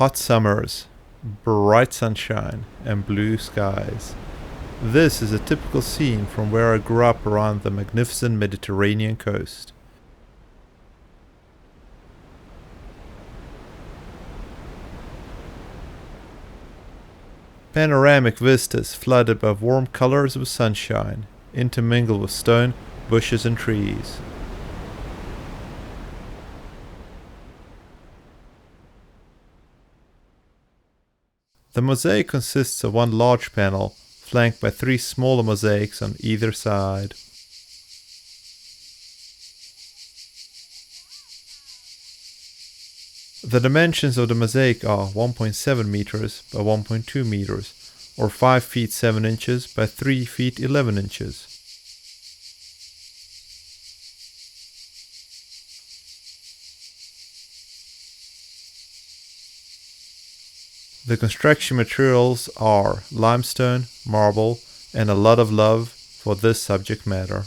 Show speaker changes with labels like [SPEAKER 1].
[SPEAKER 1] Hot summers, bright sunshine, and blue skies. This is a typical scene from where I grew up around the magnificent Mediterranean coast. Panoramic vistas flood above warm colors of sunshine, intermingle with stone, bushes and trees. The mosaic consists of one large panel, flanked by 3 smaller mosaics on either side. The dimensions of the mosaic are 1.7 meters by 1.2 meters, or 5 feet 7 inches by 3 feet 11 inches. The construction materials are limestone, marble, and a lot of love for this subject matter.